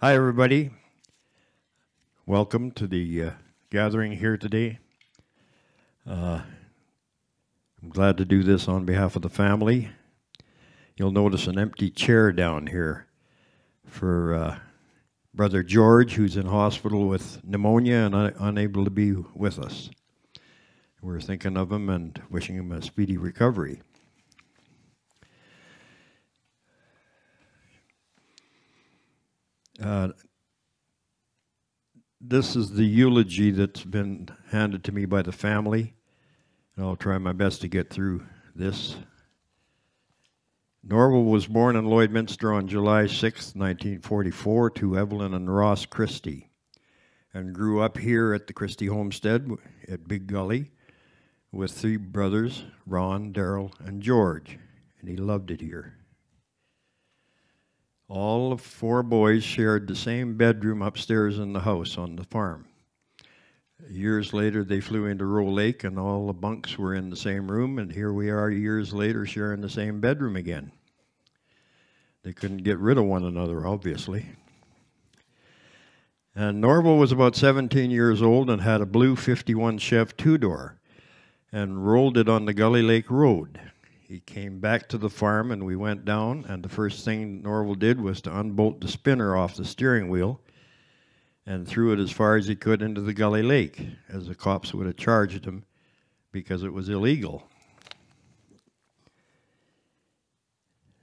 Hi, everybody. Welcome to the gathering here today. I'm glad to do this on behalf of the family. You'll notice an empty chair down here for Brother George, who's in hospital with pneumonia and unable to be with us. We're thinking of him and wishing him a speedy recovery. This is the eulogy that's been handed to me by the family, and I'll try my best to get through this. Norval was born in Lloydminster on July 6, 1944, to Evelyn and Ross Christie, and grew up here at the Christie homestead at Big Gully with three brothers, Ron, Darrell, and George, and he loved it here. All of four boys shared the same bedroom upstairs in the house on the farm. Years later, they flew into Roe Lake, and all the bunks were in the same room, and here we are years later sharing the same bedroom again. They couldn't get rid of one another, obviously. And Norval was about 17 years old and had a blue 51 Chev two-door and rolled it on the Gully Lake Road. He came back to the farm and we went down, and the first thing Norval did was to unbolt the spinner off the steering wheel and threw it as far as he could into the Gully Lake, as the cops would have charged him because it was illegal.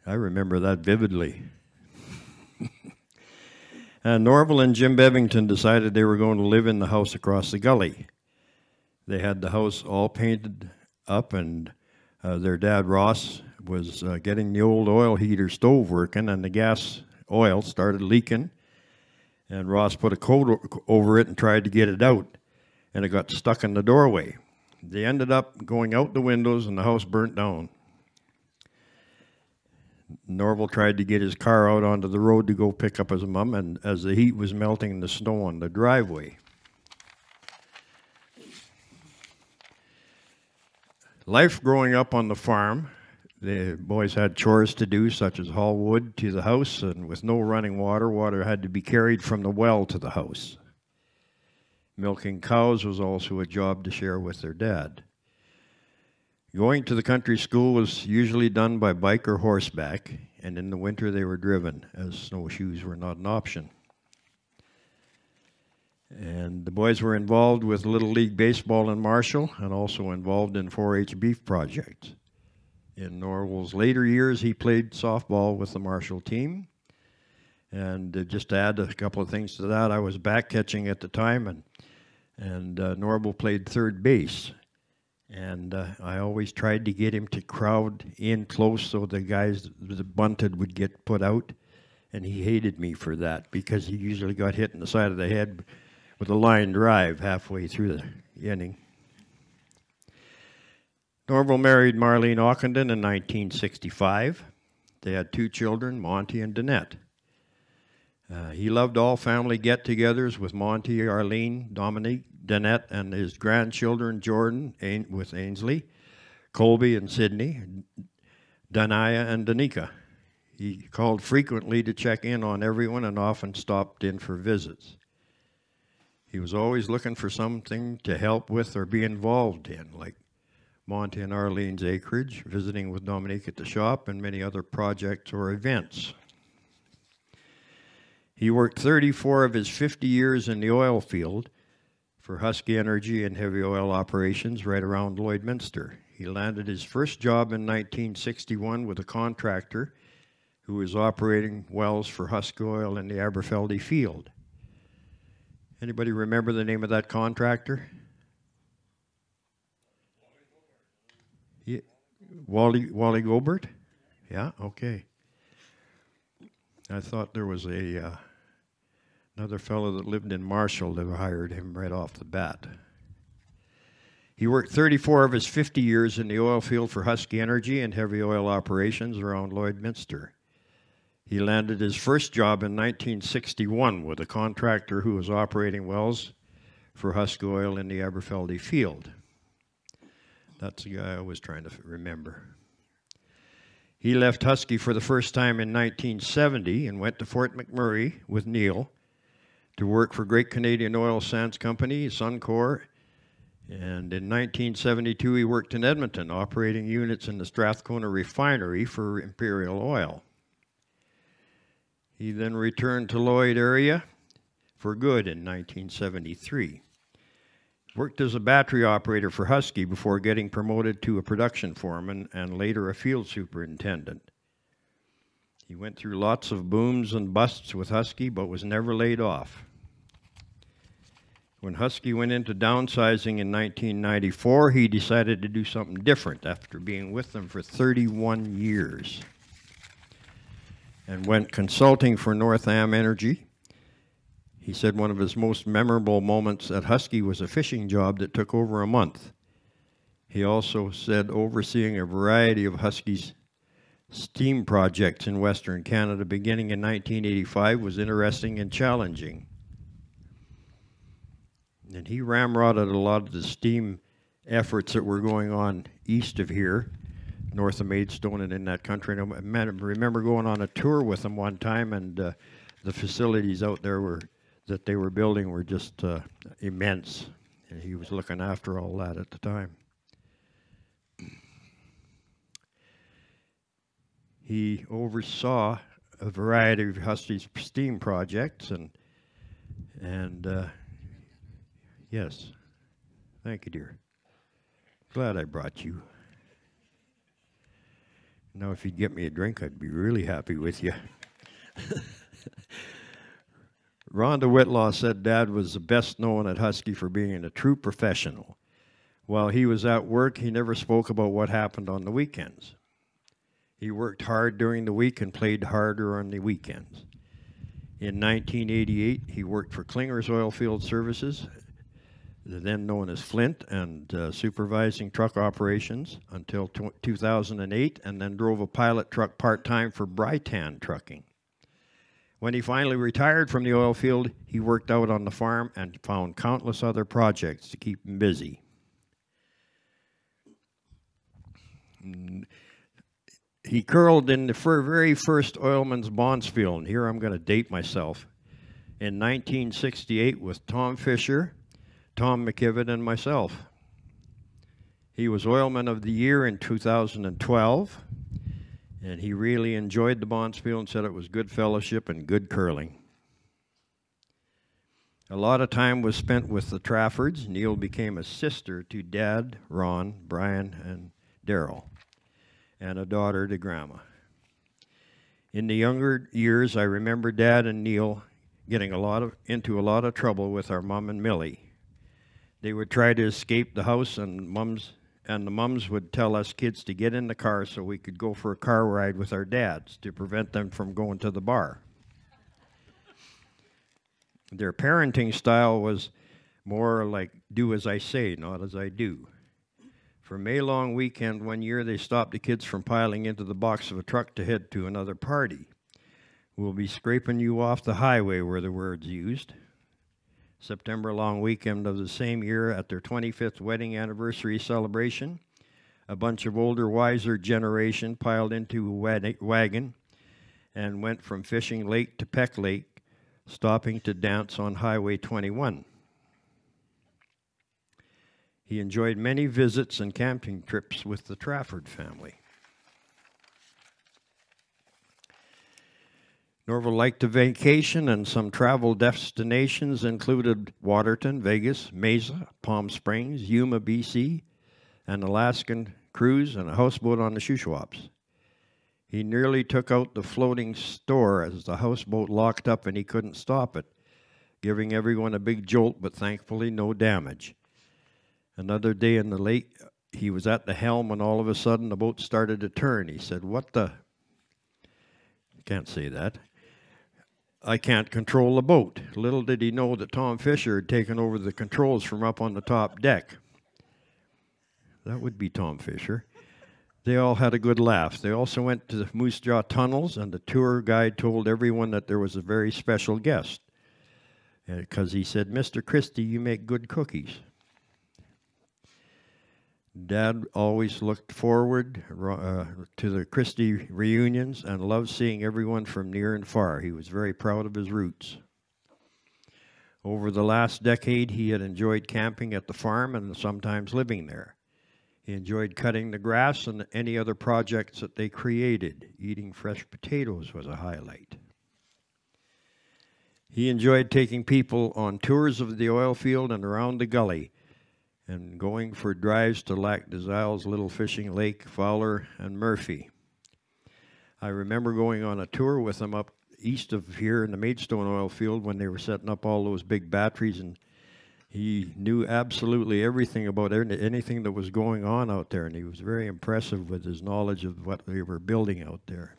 I remember that vividly. And Norval and Jim Bevington decided they were going to live in the house across the gully. They had the house all painted up, and their dad, Ross, was getting the old oil heater stove working, and the gas oil started leaking, and Ross put a coat over it and tried to get it out, and it got stuck in the doorway. They ended up going out the windows, and the house burnt down. Norval tried to get his car out onto the road to go pick up his mom, and as the heat was melting the snow on the driveway. Life growing up on the farm, the boys had chores to do, such as haul wood to the house, and with no running water, water had to be carried from the well to the house. Milking cows was also a job to share with their dad. Going to the country school was usually done by bike or horseback, and in the winter they were driven, as snowshoes were not an option. And the boys were involved with Little League Baseball in Marshall and also involved in 4-H beef projects. In Norval's later years, he played softball with the Marshall team. And just to add a couple of things to that, I was back catching at the time, and Norval played third base. And I always tried to get him to crowd in close so the guys that bunted would get put out. And he hated me for that because he usually got hit in the side of the head with a line drive halfway through the inning. Norval married Marlene Ockenden in 1965. They had two children, Monty and Danette. He loved all family get-togethers with Monty, Arlene, Dominique, Danette, and his grandchildren, Jordan with Ainsley, Colby and Sydney, Danaya and Danica. He called frequently to check in on everyone and often stopped in for visits. He was always looking for something to help with or be involved in, like Monty and Arlene's acreage, visiting with Dominique at the shop, and many other projects or events. He worked 34 of his 50 years in the oil field for Husky Energy and heavy oil operations right around Lloydminster. He landed his first job in 1961 with a contractor who was operating wells for Husky Oil in the Aberfeldy field. Anybody remember the name of that contractor? Yeah. Wally Gobert? Yeah, okay. I thought there was another fellow that lived in Marshall that hired him right off the bat. He worked 34 of his 50 years in the oil field for Husky Energy and heavy oil operations around Lloydminster. He landed his first job in 1961 with a contractor who was operating wells for Husky Oil in the Aberfeldy field. That's the guy I was trying to remember. He left Husky for the first time in 1970 and went to Fort McMurray with Neil to work for Great Canadian Oil Sands Company, Suncor, and in 1972 he worked in Edmonton, operating units in the Strathcona refinery for Imperial Oil. He then returned to Lloyd area for good in 1973. Worked as a battery operator for Husky before getting promoted to a production foreman and later a field superintendent. He went through lots of booms and busts with Husky, but was never laid off. When Husky went into downsizing in 1994, he decided to do something different after being with them for 31 years and went consulting for Northam Energy. He said one of his most memorable moments at Husky was a fishing job that took over a month. He also said overseeing a variety of Husky's steam projects in Western Canada beginning in 1985 was interesting and challenging. And he ramrodded a lot of the steam efforts that were going on east of here, north of Maidstone and in that country. And I remember going on a tour with him one time, and the facilities out there that they were building were just immense. And he was looking after all that at the time. He oversaw a variety of Husky's steam projects, and yes, thank you, dear. Glad I brought you. Now, if you'd get me a drink, I'd be really happy with you. Rhonda Whitlaw said Dad was the best known at Husky for being a true professional. While he was at work, he never spoke about what happened on the weekends. He worked hard during the week and played harder on the weekends. In 1988, he worked for Klinger's Oilfield Services, then known as Flint, and supervising truck operations until 2008, and then drove a pilot truck part-time for Britan Trucking. When he finally retired from the oil field, he worked out on the farm and found countless other projects to keep him busy. He curled in the very first Oilman's Bondsfield, and here I'm going to date myself, in 1968 with Tom Fisher, Tom McKibben, and myself. He was Oilman of the Year in 2012, and he really enjoyed the Bondsfield and said it was good fellowship and good curling. A lot of time was spent with the Traffords. Neil became a sister to Dad, Ron, Brian, and Daryl, and a daughter to Grandma. In the younger years, I remember Dad and Neil getting into a lot of trouble with our mom and Millie. They would try to escape the house, and the mums would tell us kids to get in the car so we could go for a car ride with our dads to prevent them from going to the bar. Their parenting style was more like do as I say, not as I do. For May long weekend one year, they stopped the kids from piling into the box of a truck to head to another party. We'll be scraping you off the highway, were the words used. September long weekend of the same year, at their 25th wedding anniversary celebration, a bunch of older, wiser generation piled into a wagon and went from Fishing Lake to Peck Lake, stopping to dance on Highway 21. He enjoyed many visits and camping trips with the Trafford family. Norval liked to vacation, and some travel destinations included Waterton, Vegas, Mesa, Palm Springs, Yuma, BC, an Alaskan cruise, and a houseboat on the Shuswaps. He nearly took out the floating store as the houseboat locked up and he couldn't stop it, giving everyone a big jolt, but thankfully no damage. Another day in the lake, he was at the helm when all of a sudden the boat started to turn. He said, "What the?" Can't say that. "I can't control the boat." Little did he know that Tom Fisher had taken over the controls from up on the top deck. That would be Tom Fisher. They all had a good laugh. They also went to the Moose Jaw tunnels, and the tour guide told everyone that there was a very special guest, because he said, "Mr. Christie, you make good cookies." Dad always looked forward to the Christie reunions and loved seeing everyone from near and far. He was very proud of his roots. Over the last decade, he had enjoyed camping at the farm and sometimes living there. He enjoyed cutting the grass and any other projects that they created. Eating fresh potatoes was a highlight. He enjoyed taking people on tours of the oil field and around the gully, and going for drives to Lac des Isles, Little Fishing Lake, Fowler, and Murphy. I remember going on a tour with him up east of here in the Maidstone oil field when they were setting up all those big batteries, and he knew absolutely everything about anything that was going on out there, and he was very impressive with his knowledge of what they were building out there.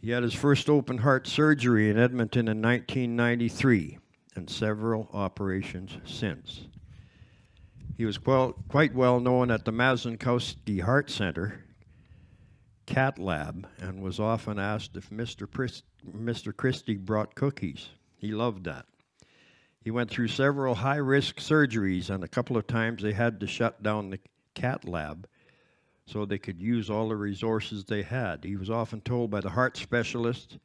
He had his first open heart surgery in Edmonton in 1993 and several operations since. He was quite well known at the Mazankowski Heart Center, Cat Lab, and was often asked if Mr. Christie brought cookies. He loved that. He went through several high-risk surgeries, and a couple of times they had to shut down the Cat Lab so they could use all the resources they had. He was often told by the heart specialist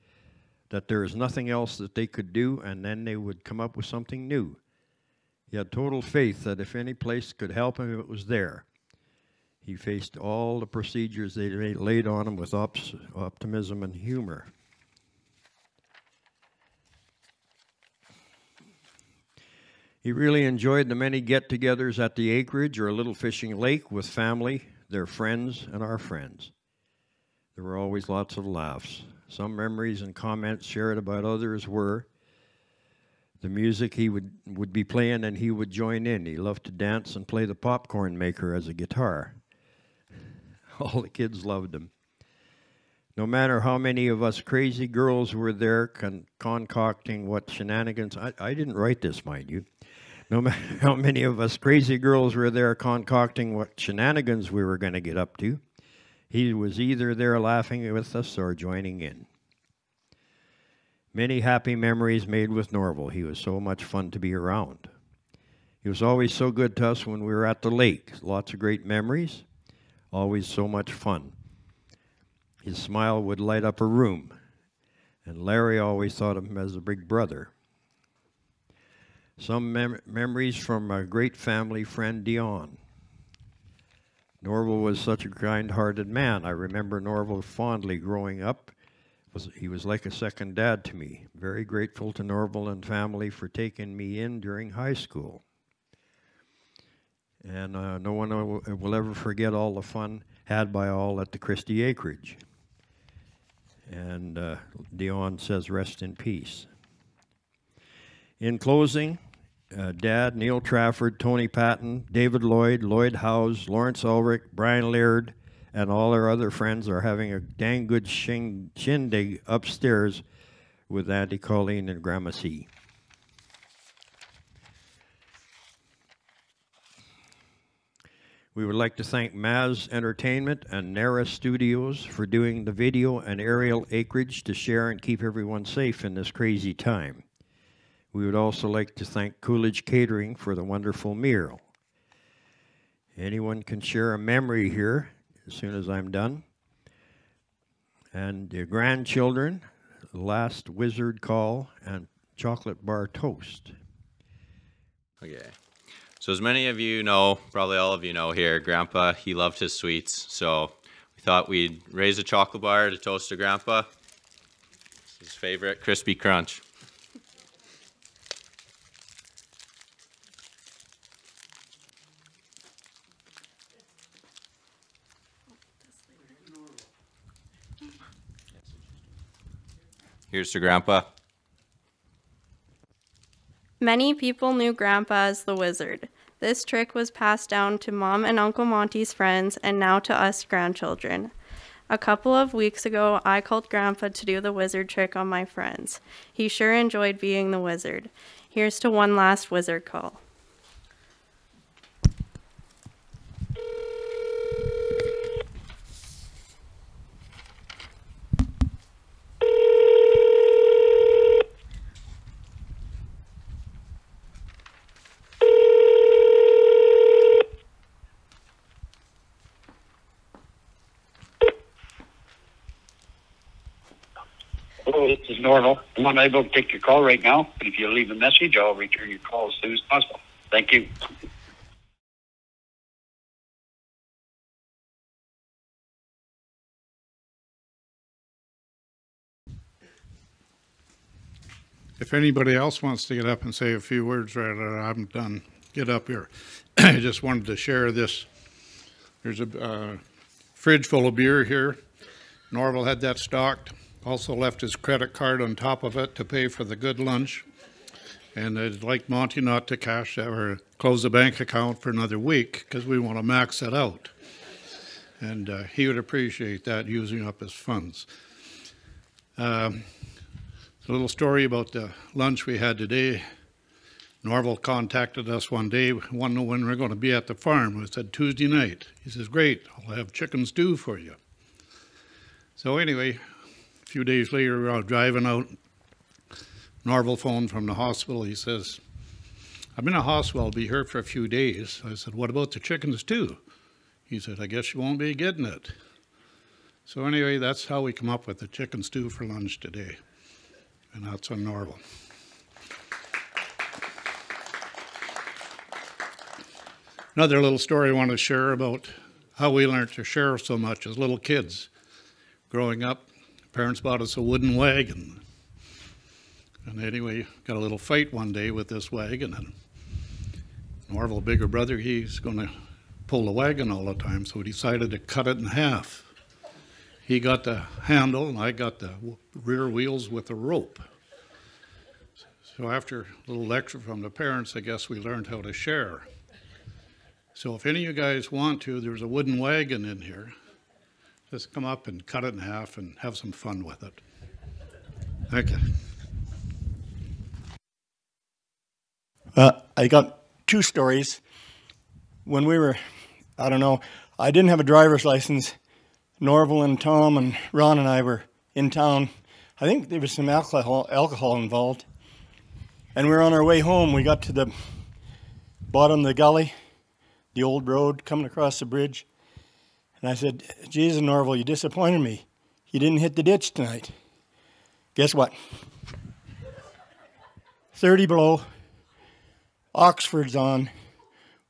that there is nothing else that they could do, and then they would come up with something new. He had total faith that if any place could help him, it was there. He faced all the procedures they laid on him with optimism and humor. He really enjoyed the many get-togethers at the acreage or Little Fishing Lake with family, their friends, and our friends. There were always lots of laughs. Some memories and comments shared about others were the music he would be playing and he would join in. He loved to dance and play the popcorn maker as a guitar. All the kids loved him. No matter how many of us crazy girls were there concocting what shenanigans, I didn't write this, mind you. No matter how many of us crazy girls were there concocting what shenanigans we were going to get up to, he was either there laughing with us or joining in. Many happy memories made with Norval. He was so much fun to be around. He was always so good to us when we were at the lake. Lots of great memories, always so much fun. His smile would light up a room, and Larry always thought of him as a big brother. Some memories from a great family friend, Dion. Norval was such a kind-hearted man. I remember Norval fondly growing up. He was like a second dad to me. Very grateful to Norval and family for taking me in during high school. And no one will ever forget all the fun had by all at the Christie acreage. And Dion says, rest in peace. In closing, Dad, Neil Trafford, Tony Patton, David Lloyd, Lloyd Howes, Lawrence Ulrich, Brian Laird, and all our other friends are having a dang good shindig upstairs with Auntie Colleen and Grandma C. We would like to thank Maz Entertainment and Nara Studios for doing the video and aerial acreage to share and keep everyone safe in this crazy time. We would also like to thank Coolidge Catering for the wonderful meal. Anyone can share a memory here as soon as I'm done. And your grandchildren, last wizard call, and chocolate bar toast. Okay. So as many of you know, probably all of you know here, Grandpa, he loved his sweets. So we thought we'd raise a chocolate bar to toast to Grandpa. It's his favorite, Crispy Crunch. Here's to Grandpa. Many people knew Grandpa as the wizard. This trick was passed down to Mom and Uncle Monty's friends and now to us grandchildren. A couple of weeks ago, I called Grandpa to do the wizard trick on my friends. He sure enjoyed being the wizard. Here's to one last wizard call. is Norval. I'm unable to take your call right now, but if you leave a message, I'll return your call as soon as possible. Thank you. If anybody else wants to get up and say a few words right after I'm done, get up here. I just wanted to share this. There's a fridge full of beer here. Norval had that stocked. Also left his credit card on top of it to pay for the good lunch. And I'd like Monty not to cash that or close the bank account for another week because we want to max it out. And he would appreciate that, using up his funds. A little story about the lunch we had today. Norval contacted us one day, wanted to know when we're going to be at the farm. We said Tuesday night. He says, great, I'll have chicken stew for you. So anyway, a few days later, we were driving out. Norval phoned from the hospital. He says, I'm in a hospital, I'll be here for a few days. I said, what about the chicken stew? He said, I guess you won't be getting it. So anyway, that's how we come up with the chicken stew for lunch today. And that's on Norval. Another little story I want to share about how we learned to share so much as little kids. Growing up, parents bought us a wooden wagon. And anyway, got a little fight one day with this wagon. And Norval, bigger brother, he's going to pull the wagon all the time, so he decided to cut it in half. He got the handle, and I got the rear wheels with a rope. So after a little lecture from the parents, I guess we learned how to share. So if any of you guys want to, there's a wooden wagon in here. Just come up and cut it in half and have some fun with it. Thank you. I got two stories. When we were, I didn't have a driver's license. Norval and Tom and Ron and I were in town. I think there was some alcohol involved. And we were on our way home. We got to the bottom of the gully, the old road coming across the bridge. And I said, Jesus, Norval, you disappointed me. You didn't hit the ditch tonight. Guess what? 30 below. Oxford's on.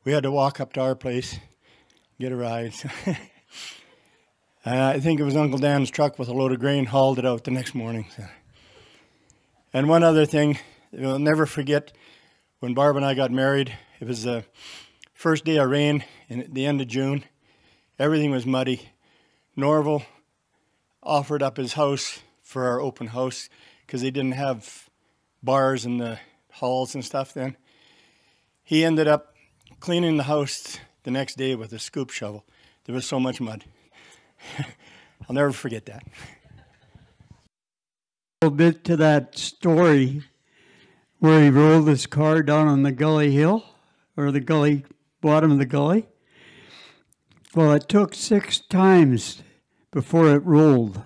We had to walk up to our place, get a ride. I think it was Uncle Dan's truck with a load of grain hauled it out the next morning. So. And one other thing, we'll never forget when Barb and I got married. It was the first day of rain at the end of June. Everything was muddy. Norval offered up his house for our open house because they didn't have bars in the halls and stuff then. He ended up cleaning the house the next day with a scoop shovel. There was so much mud. I'll never forget that. A little bit to that story where he rolled his car down on the gully hill, or the gully, bottom of the gully. Well, it took 6 times before it rolled.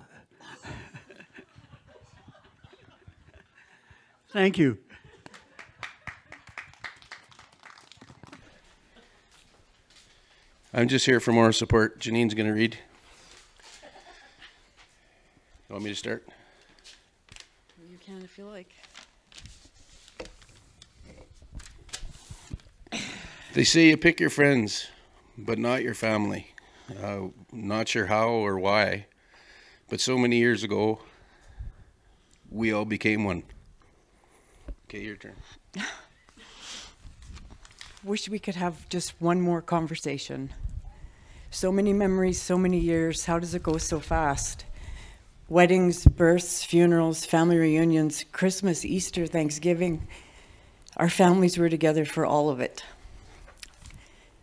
Thank you. I'm just here for more support. Janine's going to read. You want me to start? You can if you like. They say you pick your friends, but not your family. Not sure how or why, but so many years ago, we all became one. Okay, your turn. Wish we could have just one more conversation. So many memories, so many years. How does it go so fast? Weddings, births, funerals, family reunions, Christmas, Easter, Thanksgiving. Our families were together for all of it.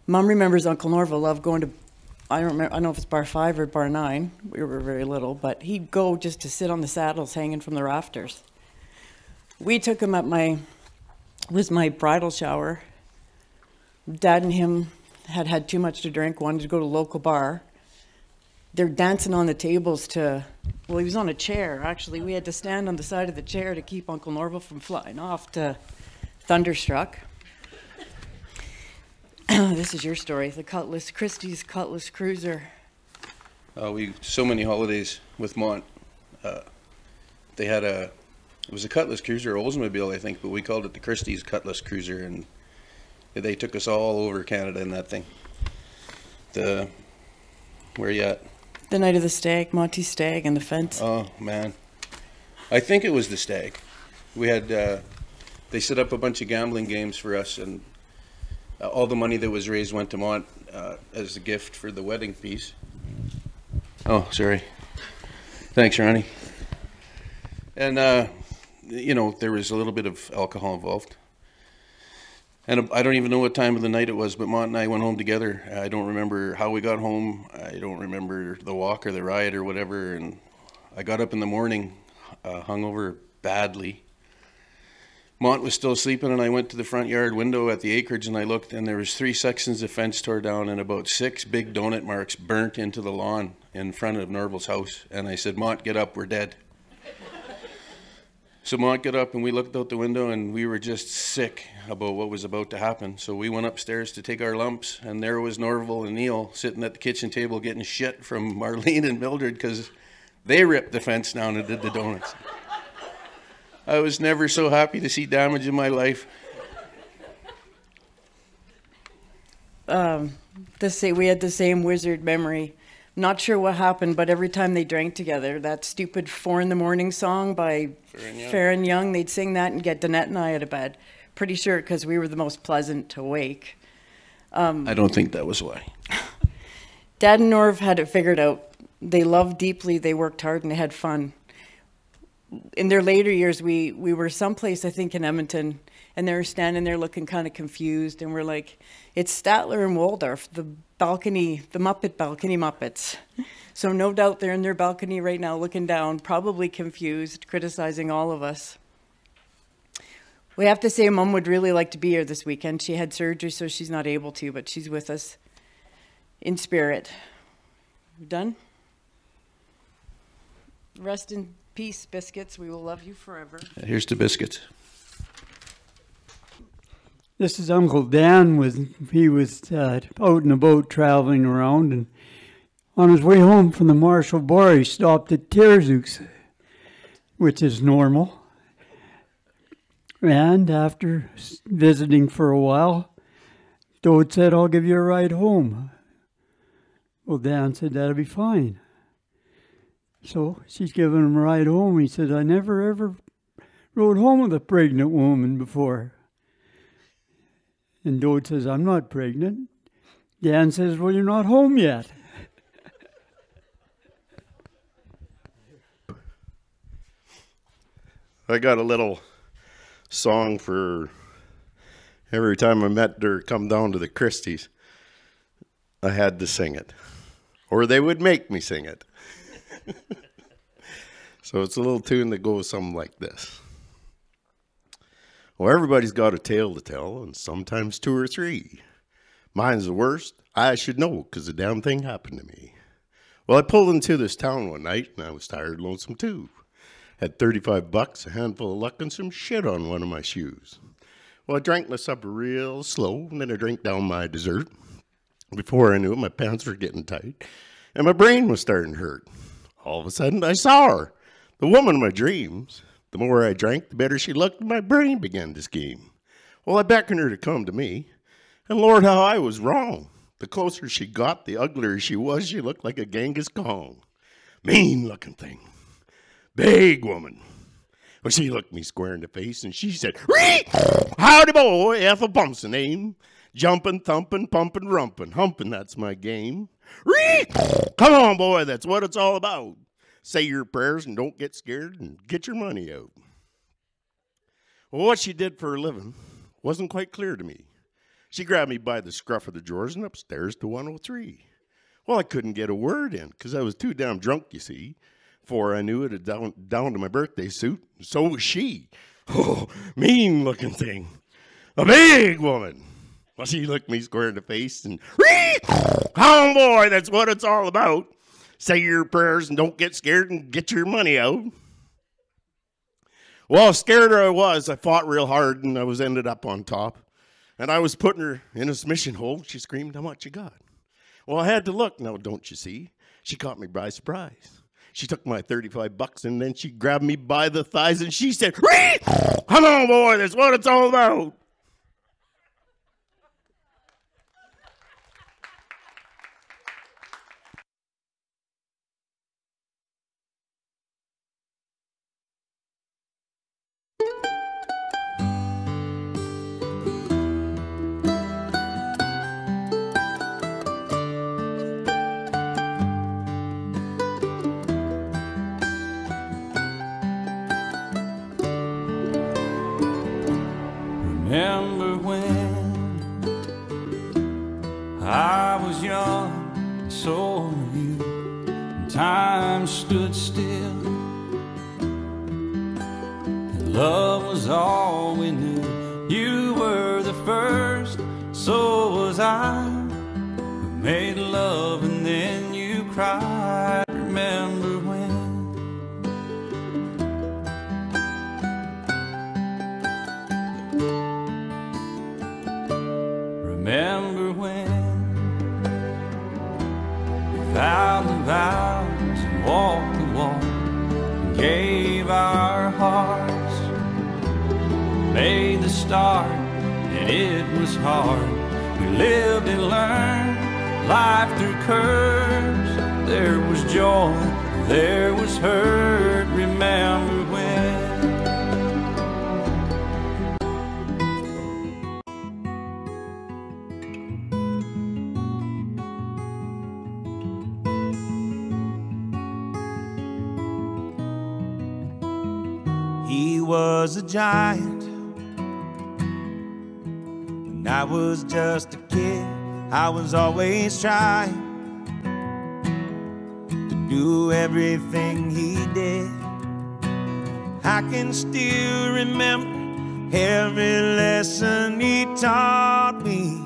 Mom remembers Uncle Norval loved going to, I don't know if it's bar 5 or bar 9. We were very little, but he'd go just to sit on the saddles hanging from the rafters. We took him at it was my bridal shower. Dad and him had too much to drink, wanted to go to a local bar. They're dancing on the tables well, he was on a chair, actually. We had to stand on the side of the chair to keep Uncle Norval from flying off to Thunderstruck. This is your story, the Cutlass, Christie's Cutlass Cruiser. So many holidays with Mont. They had a It was a Cutlass Cruiser, Oldsmobile, I think, but we called it the Christie's Cutlass Cruiser, and they took us all over Canada in that thing. Where you at? The night of the stag, Monty's stag and the fence. Oh, man. I think it was the stag. We had, they set up a bunch of gambling games for us, and all the money that was raised went to Mont as a gift for the wedding piece. Oh, sorry. Thanks, Ronnie. And, you know, there was a little bit of alcohol involved. And I don't even know what time of the night it was, but Mont and I went home together. I don't remember how we got home. I don't remember the walk or the ride or whatever. And I got up in the morning, hungover badly. Mont was still sleeping, and I went to the front yard window at the acreage, and I looked, and there was 3 sections of fence tore down and about 6 big donut marks burnt into the lawn in front of Norval's house. And I said, Mont, get up, we're dead. So Mont got up, and we looked out the window, and we were just sick about what was about to happen. So we went upstairs to take our lumps, and there was Norval and Neil sitting at the kitchen table getting shit from Marlene and Mildred because they ripped the fence down and did the donuts. I was never so happy to see damage in my life. We had the same wizard memory. Not sure what happened, but every time they drank together, that stupid 4 in the Morning song by Fair and Young, they'd sing that and get Danette and I out of bed. Pretty sure because we were the most pleasant to wake. I don't think that was why. Dad and Norv had it figured out. They loved deeply, they worked hard, and they had fun. In their later years, we were someplace, I think in Edmonton, and they were standing there looking kind of confused, and we're like, it's Statler and Waldorf, the Muppet balcony Muppets. So no doubt they're in their balcony right now looking down, probably confused, criticizing all of us. We have to say Mom would really like to be here this weekend. She had surgery, so she's not able to, but she's with us in spirit. We're done? Rest in peace, Biscuits. We will love you forever. Here's the biscuits. This is Uncle Dan. He was out and about traveling around, and on his way home from the Marshall Bar, he stopped at Terzouk's, which is normal. And after visiting for a while, Dode said, I'll give you a ride home. Well, Dan said, that'll be fine. So she's giving him a ride home. He said, I never ever rode home with a pregnant woman before. And Dode says, I'm not pregnant. Dan says, well, you're not home yet. I got a little song for every time I met her come down to the Christies. I had to sing it. Or they would make me sing it. So it's a little tune that goes something like this. Well, everybody's got a tale to tell, and sometimes 2 or 3. Mine's the worst. I should know, because the damn thing happened to me. Well, I pulled into this town one night, and I was tired and lonesome too. Had $35, a handful of luck, and some shit on one of my shoes. Well, I drank my supper real slow, and then I drank down my dessert. Before I knew it, my pants were getting tight, and my brain was starting to hurt. All of a sudden, I saw her, the woman of my dreams. The more I drank, the better she looked, and my brain began to scheme. Well, I beckoned her to come to me, and Lord, how I was wrong. The closer she got, the uglier she was. She looked like a Genghis Khan. Mean-looking thing. Big woman. Well, she looked me square in the face, and she said, Ree! Howdy, boy, Ethel Pump's the name. Jumping, thumping, pumping, rumping, humping, that's my game. Ree! Come on, boy, that's what it's all about. Say your prayers and don't get scared and get your money out. Well, what she did for a living wasn't quite clear to me. She grabbed me by the scruff of the drawers and upstairs to 103. Well, I couldn't get a word in because I was too damn drunk, you see. Before I knew it, down to my birthday suit, and so was she. Oh, mean-looking thing. A big woman. Well, she looked me square in the face and, come on, boy, that's what it's all about. Say your prayers and don't get scared and get your money out. Well, scared I was, I fought real hard and I was ended up on top. And I was putting her in a submission hold. She screamed, how much you got? Well, I had to look. Now, don't you see? She caught me by surprise. She took my $35 and then she grabbed me by the thighs and she said, "Reed, come on, boy, that's what it's all about." Remember when I was young, and so were you, and time stood still, and love was all we knew. You were the first, so was I. We made love and then you cried. Remember when? Remember when we vowed the vows and walked the walk and gave our hearts, made the start, and it was hard. We lived and learned life through curves. There was joy, there was hurt. Remember when? He was a giant when I was just a kid. I was always trying to do everything he did. I can still remember every lesson he taught me.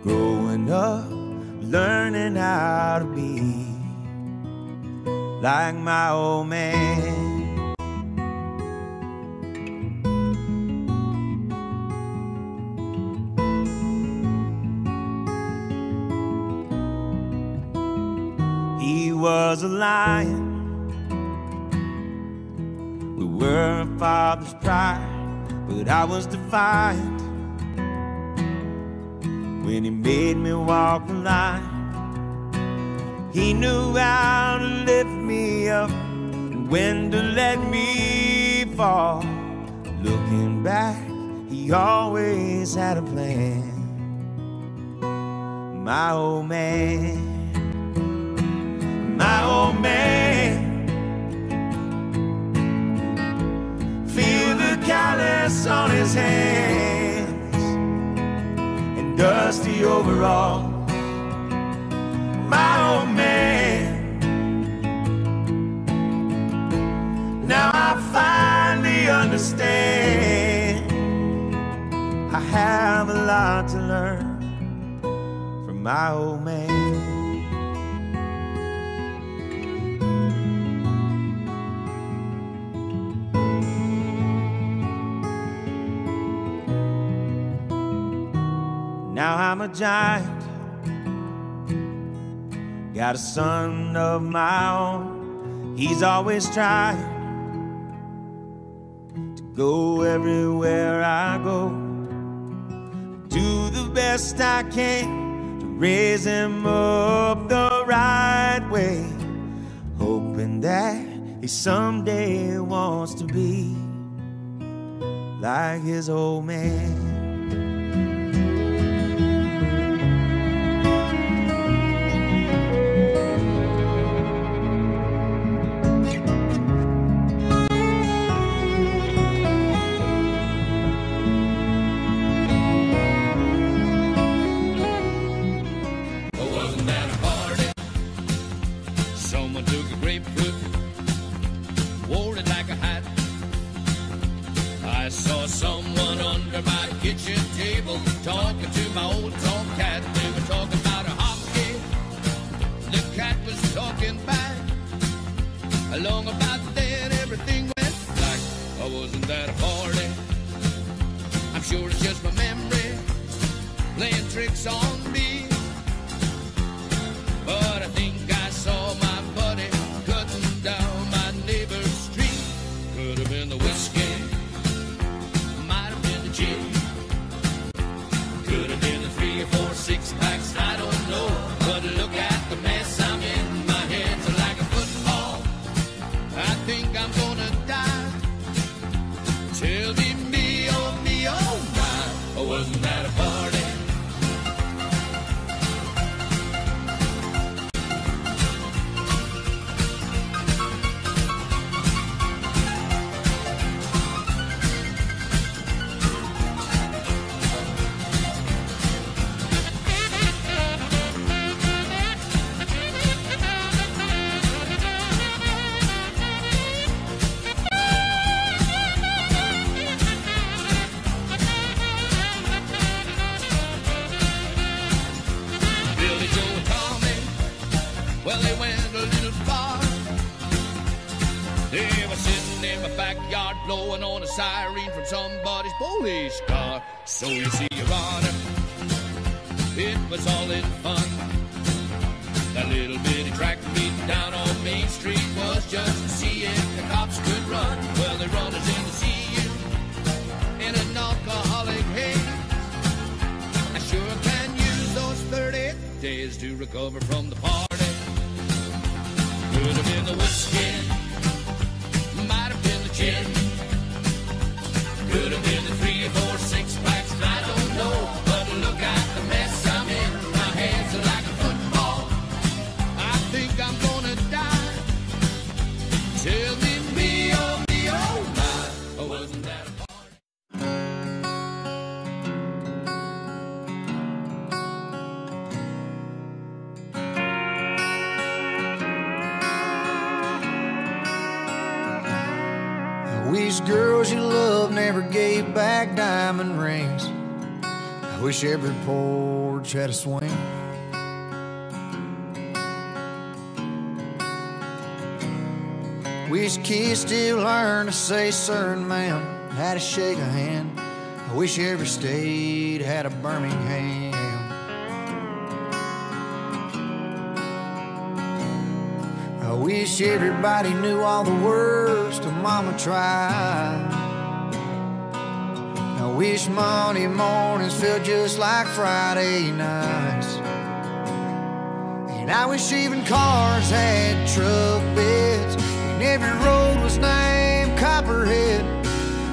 Growing up, learning how to be like my old man. He was a lion. We were a father's pride, but I was defiant when he made me walk the line. He knew how to lift me up and when to let me fall. Looking back, he always had a plan. My old man. My old man, feel the callus on his hands and dusty overalls. My old man, now I finally understand. I have a lot to learn from my old man. Now I'm a giant, got a son of my own. He's always trying to go everywhere I go. Do the best I can to raise him up the right way, hoping that he someday wants to be like his old man. Someone under my kitchen table talking to my old tomcat. They were talking about a hockey. The cat was talking back. Along about then everything went black. Oh, wasn't that a party? I'm sure it's just my memory playing tricks on me. But I think I saw my buddy cutting Could have been the 3 or 4 6-packs, I don't know. But look at the mess I'm in. My head's like a football. I think I'm gonna die. Tell me, oh my, wasn't that a party? Well, they went a little far. They were sitting in my backyard blowing on a siren from somebody's police car. So you see, Your Honor, it was all in fun. That little bitty track meet down on Main Street was just to see if the cops could run. Well, they run us in to see you in an alcoholic haze. I sure can use those 30 days to recover from the party. Could have been the whiskey, might have been the gin. Could have been the 3 or 4 6-packs, I don't know. But look at the mess I'm in. My hands are like a football. I think I'm gonna die. Tell me, oh my, wasn't that a I wish girls you love never gave back diamond rings. I wish every porch had a swing. Wish kids still learn to say sir and ma'am, how to shake a hand. I wish every state had a Birmingham. I wish everybody knew all the words to Mama tried. I wish Monday mornings felt just like Friday nights. And I wish even cars had truck beds, and every road was named Copperhead,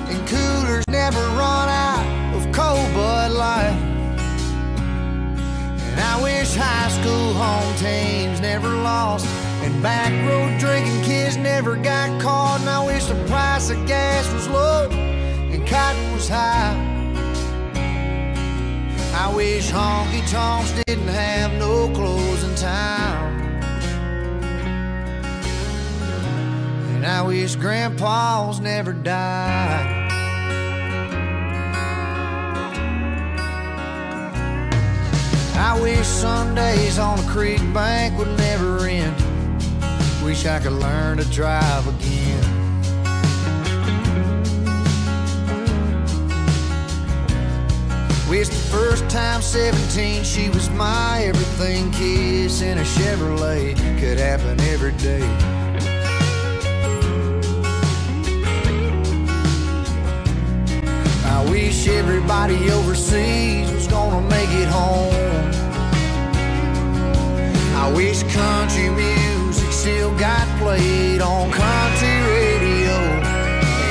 and coolers never run out of cold Bud Light. And I wish high school home teams never lost, and back road drinking kids never got caught. And I wish the price of gas was low and cotton was high. I wish honky-tonks didn't have no closing time. And I wish grandpas never died. I wish Sundays on the creek bank would never end. Wish I could learn to drive again. Wish the first time 17 she was my everything. Kiss in a Chevrolet could happen every day. I wish everybody overseas was gonna make it home. I wish country music still got played on country radio.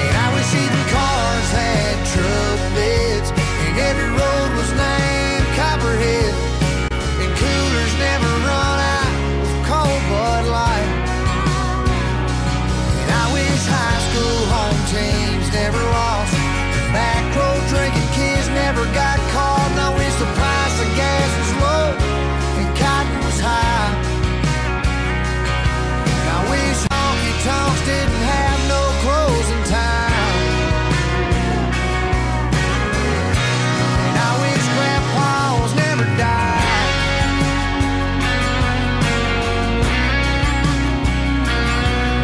And I wish even cars had truck beds, and every road was named Copperhead, and coolers never run out of cold Bud Light. And I wish high school home teams never lost, and back road drinking kids never got caught. And I wish the price of gas was low and cotton was high. And I wish honky-tonks didn't have no closing time. And I wish grandpas never died.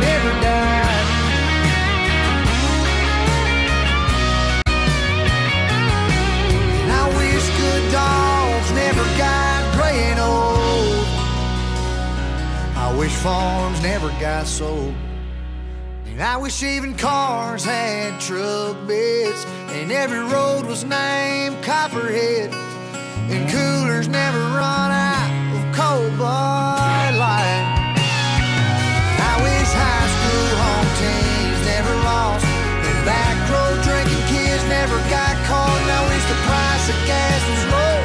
Never died. And I wish good dogs never got gray and old. I wish farms never got sold. And I wish even cars had truck beds, and every road was named Copperhead, and coolers never run out of cold Bud Light. I wish high school home teams never lost, and back road drinking kids never got caught. And I wish the price of gas was low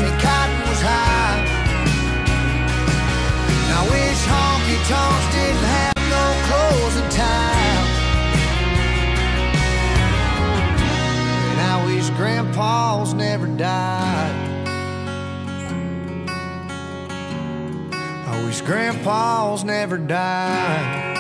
and cotton was high. And I wish honky tonks didn't have no closing time. And I wish grandpas never died. I wish grandpas never died.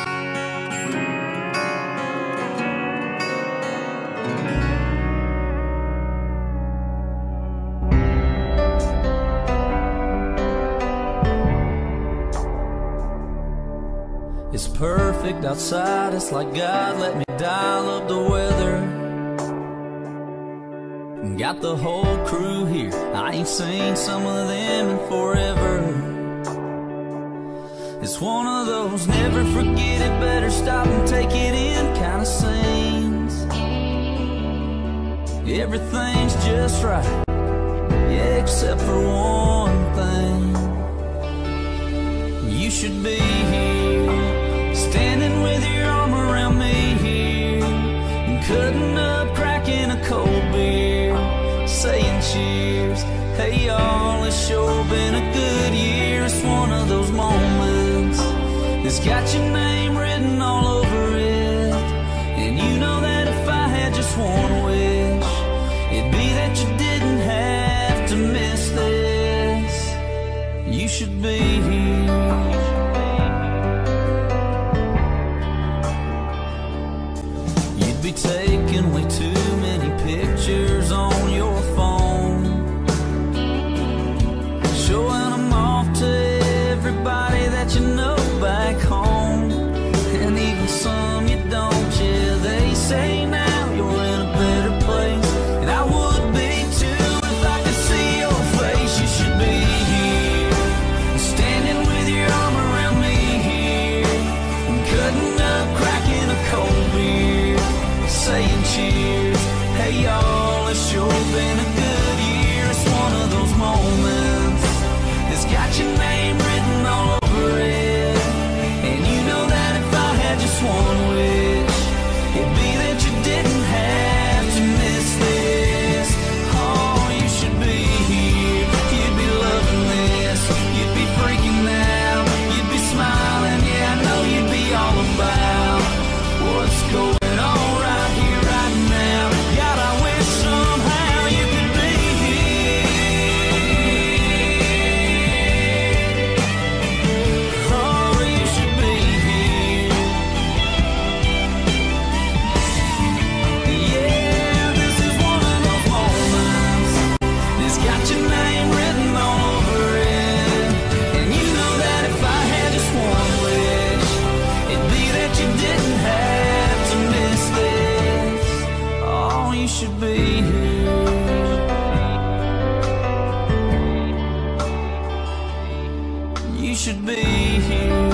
It's perfect outside, it's like God let me dial up the weather. Got the whole crew here, I ain't seen some of them in forever. It's one of those never forget it, better stop and take it in kind of scenes. Everything's just right, yeah, except for one thing. You should be here, standing with your arm around me here, and cutting up, cracking a cold beer, saying cheers. Hey y'all, it's sure been a good year. It's one of those moments that's got your name written all over it. And you know that if I had just one wish, it'd be that you didn't have to miss this. You should be here. You'd be taking way too many pictures on your phone, showing them off to everybody that you know back home, and even some you don't. Yeah, they say now you're in a better place, and I would be too if I could see your face. You should be here, standing with your arm around me here, and cutting up, cracking a cold beer, saying cheers. Hey y'all, it's sure been a good year. It's one of those moments that's got your name written all over it. And you know that if I had just one wish, it'd be that you didn't have to miss this. Oh, you should be here, you'd be loving this, you'd be freaking out, you'd be smiling. Yeah, I know you'd be all about what's going on right here, right now. God, I wish somehow you could be here. Oh, you should be here. Yeah, this is one of those moments that's got your name written all over it. And you know that if I had just one wish, it'd be that you didn't have to miss this. Oh, you should be here. You should be here.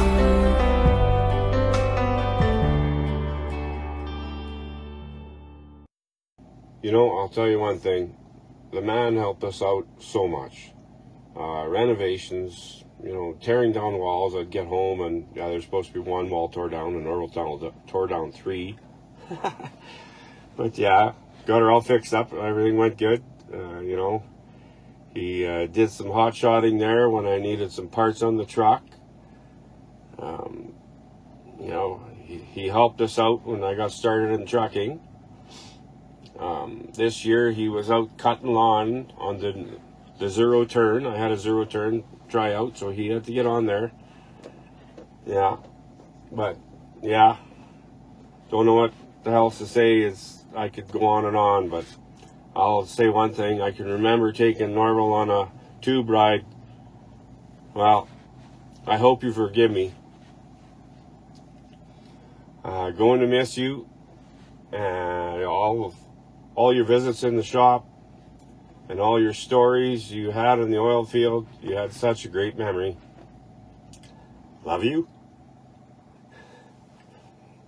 You know, I'll tell you one thing. The man helped us out so much. Renovations, you know, tearing down walls. I'd get home and there's supposed to be one wall tore down, and Norval tore down 3. But yeah, got her all fixed up. Everything went good. You know, he did some hot shotting there when I needed some parts on the truck. You know, he helped us out when I got started in trucking. This year he was out cutting lawn on the zero turn. I had a zero turn tryout, so he had to get on there. Yeah, but yeah, don't know what the hell to say. Is I could go on and on, but I'll say one thing. I can remember taking Norval on a tube ride. Well, I hope you forgive me. Going to miss you, and all your visits in the shop, and all your stories you had in the oil field. You had such a great memory. Love you.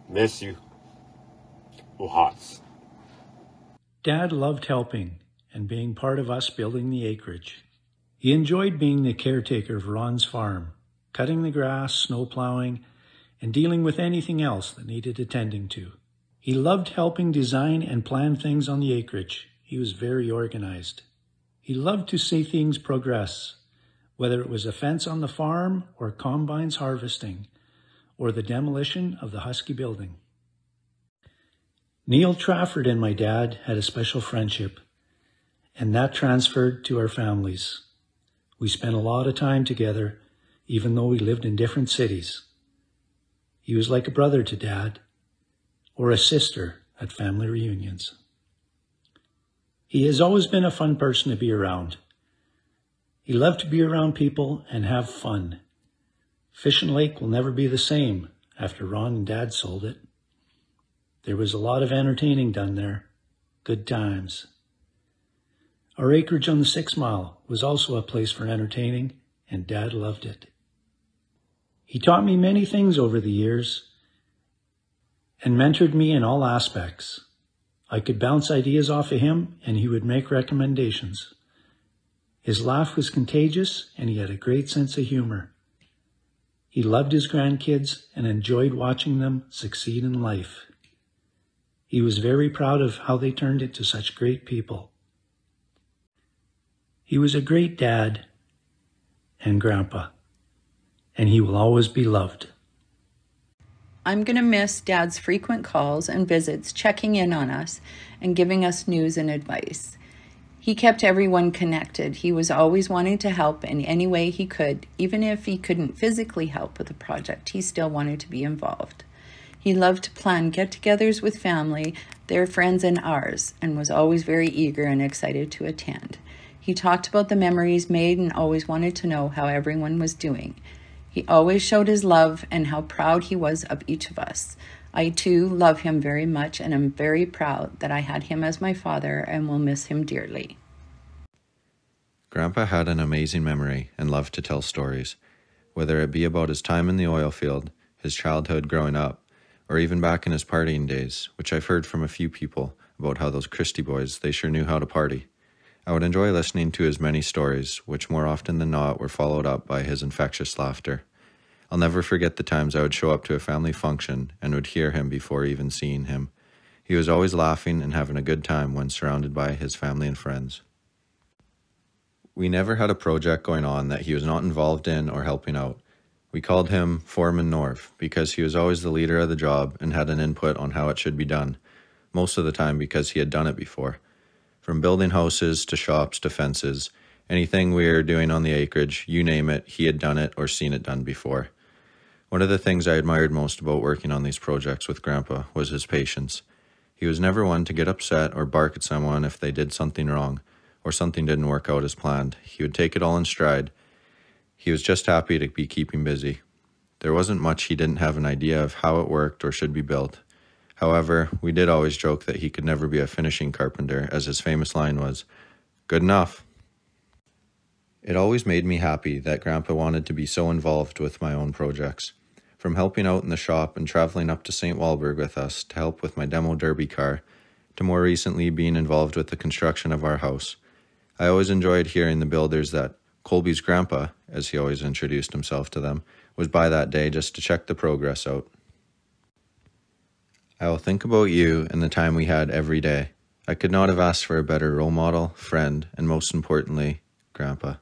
Miss you. Lots. Dad loved helping, and being part of us building the acreage. He enjoyed being the caretaker of Ron's farm, cutting the grass, snow plowing, and dealing with anything else that needed attending to. He loved helping design and plan things on the acreage. He was very organized. He loved to see things progress, whether it was a fence on the farm or combines harvesting, or the demolition of the Husky building. Neil Trafford and my dad had a special friendship, and that transferred to our families. We spent a lot of time together, even though we lived in different cities. He was like a brother to Dad, or a sister at family reunions. He has always been a fun person to be around. He loved to be around people and have fun. Fishing Lake will never be the same after Ron and Dad sold it. There was a lot of entertaining done there. Good times. Our acreage on the 6 Mile was also a place for entertaining, and Dad loved it. He taught me many things over the years and mentored me in all aspects. I could bounce ideas off of him, and he would make recommendations. His laugh was contagious, and he had a great sense of humor. He loved his grandkids and enjoyed watching them succeed in life. He was very proud of how they turned into such great people. He was a great dad and grandpa, and he will always be loved. I'm going to miss Dad's frequent calls and visits, checking in on us and giving us news and advice. He kept everyone connected. He was always wanting to help in any way he could. Even if he couldn't physically help with a project, he still wanted to be involved. He loved to plan get-togethers with family, their friends and ours, and was always very eager and excited to attend. He talked about the memories made and always wanted to know how everyone was doing. He always showed his love and how proud he was of each of us. I too love him very much and am very proud that I had him as my father and will miss him dearly. Grandpa had an amazing memory and loved to tell stories, whether it be about his time in the oil field, his childhood growing up, or even back in his partying days, which I've heard from a few people about how those Christie boys, they sure knew how to party. I would enjoy listening to his many stories, which more often than not were followed up by his infectious laughter. I'll never forget the times I would show up to a family function and would hear him before even seeing him. He was always laughing and having a good time when surrounded by his family and friends. We never had a project going on that he was not involved in or helping out. We called him Foreman Norv because he was always the leader of the job and had an input on how it should be done, most of the time because he had done it before. From building houses to shops to fences, anything we were doing on the acreage, you name it, he had done it or seen it done before. One of the things I admired most about working on these projects with Grandpa was his patience. He was never one to get upset or bark at someone if they did something wrong or something didn't work out as planned. He would take it all in stride. He was just happy to be keeping busy. There wasn't much he didn't have an idea of how it worked or should be built. However, we did always joke that he could never be a finishing carpenter, as his famous line was, "Good enough." It always made me happy that Grandpa wanted to be so involved with my own projects. From helping out in the shop and traveling up to St. Walburg with us to help with my demo derby car, to more recently being involved with the construction of our house. I always enjoyed hearing the builders that Colby's grandpa, as he always introduced himself to them, was by that day just to check the progress out. I will think about you and the time we had every day. I could not have asked for a better role model, friend, and most importantly, Grandpa.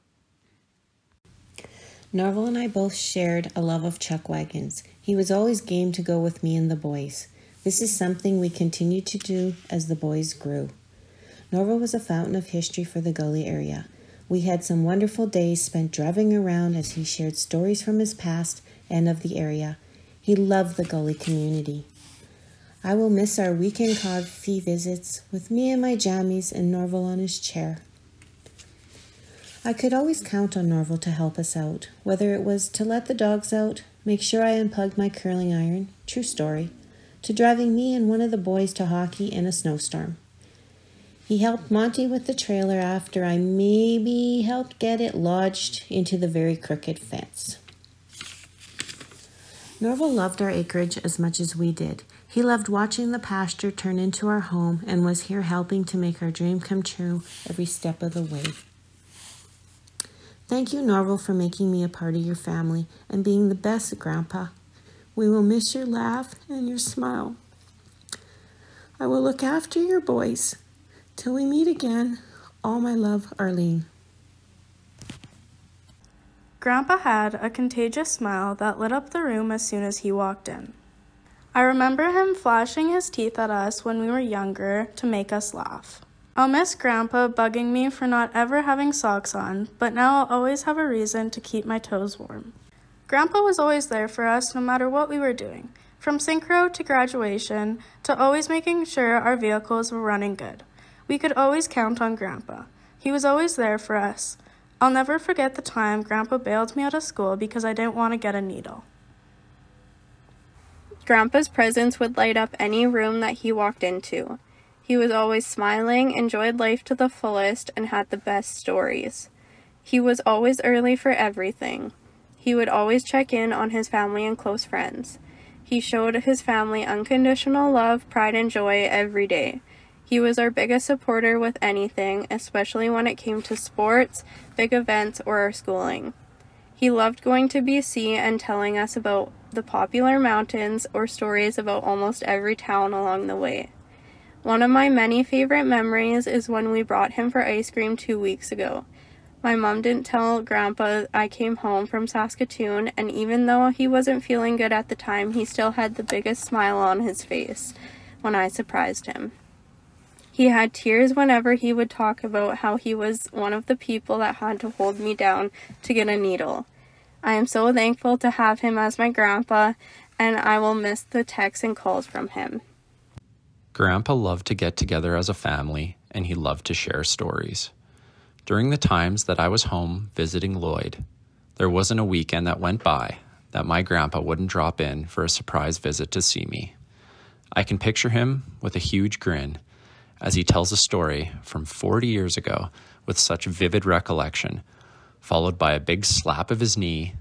Norval and I both shared a love of chuck wagons. He was always game to go with me and the boys. This is something we continued to do as the boys grew. Norval was a fountain of history for the Gully area. We had some wonderful days spent driving around as he shared stories from his past and of the area. He loved the Gully community. I will miss our weekend coffee visits with me and my jammies and Norval on his chair. I could always count on Norval to help us out, whether it was to let the dogs out, make sure I unplugged my curling iron, true story, to driving me and one of the boys to hockey in a snowstorm. He helped Monty with the trailer after I maybe helped get it lodged into the very crooked fence. Norval loved our acreage as much as we did. He loved watching the pasture turn into our home and was here helping to make our dream come true every step of the way. Thank you, Norval, for making me a part of your family and being the best, Grandpa. We will miss your laugh and your smile. I will look after your boys. Till we meet again, all my love, Arlene. Grandpa had a contagious smile that lit up the room as soon as he walked in. I remember him flashing his teeth at us when we were younger to make us laugh. I'll miss Grandpa bugging me for not ever having socks on, but now I'll always have a reason to keep my toes warm. Grandpa was always there for us no matter what we were doing, from synchro to graduation to always making sure our vehicles were running good. We could always count on Grandpa. He was always there for us. I'll never forget the time Grandpa bailed me out of school because I didn't want to get a needle. Grandpa's presence would light up any room that he walked into. He was always smiling, enjoyed life to the fullest, and had the best stories. He was always early for everything. He would always check in on his family and close friends. He showed his family unconditional love, pride, and joy every day. He was our biggest supporter with anything, especially when it came to sports, big events, or our schooling. He loved going to BC and telling us about the popular mountains or stories about almost every town along the way. One of my many favorite memories is when we brought him for ice cream 2 weeks ago. My mom didn't tell Grandpa I came home from Saskatoon, and even though he wasn't feeling good at the time, he still had the biggest smile on his face when I surprised him. He had tears whenever he would talk about how he was one of the people that had to hold me down to get a needle. I am so thankful to have him as my grandpa, and I will miss the texts and calls from him. Grandpa loved to get together as a family, and he loved to share stories. During the times that I was home visiting Lloyd, there wasn't a weekend that went by that my grandpa wouldn't drop in for a surprise visit to see me. I can picture him with a huge grin as he tells a story from 40 years ago with such vivid recollection, followed by a big slap of his knee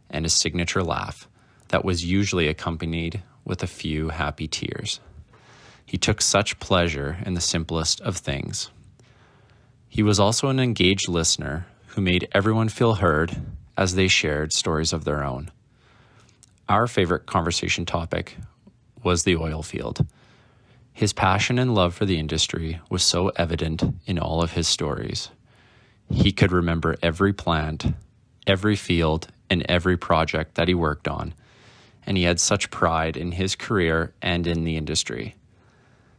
and his signature laugh that was usually accompanied with a few happy tears. He took such pleasure in the simplest of things. He was also an engaged listener who made everyone feel heard as they shared stories of their own. Our favorite conversation topic was the oil field. His passion and love for the industry was so evident in all of his stories. He could remember every plant, every field, and every project that he worked on, and he had such pride in his career and in the industry.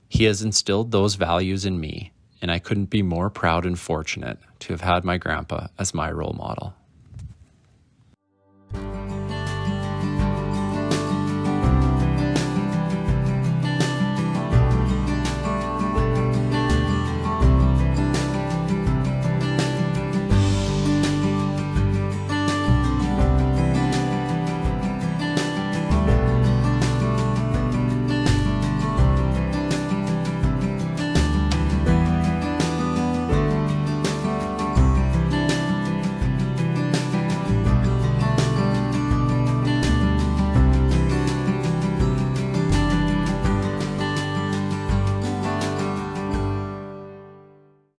He has instilled those values in me, and I couldn't be more proud and fortunate to have had my grandpa as my role model.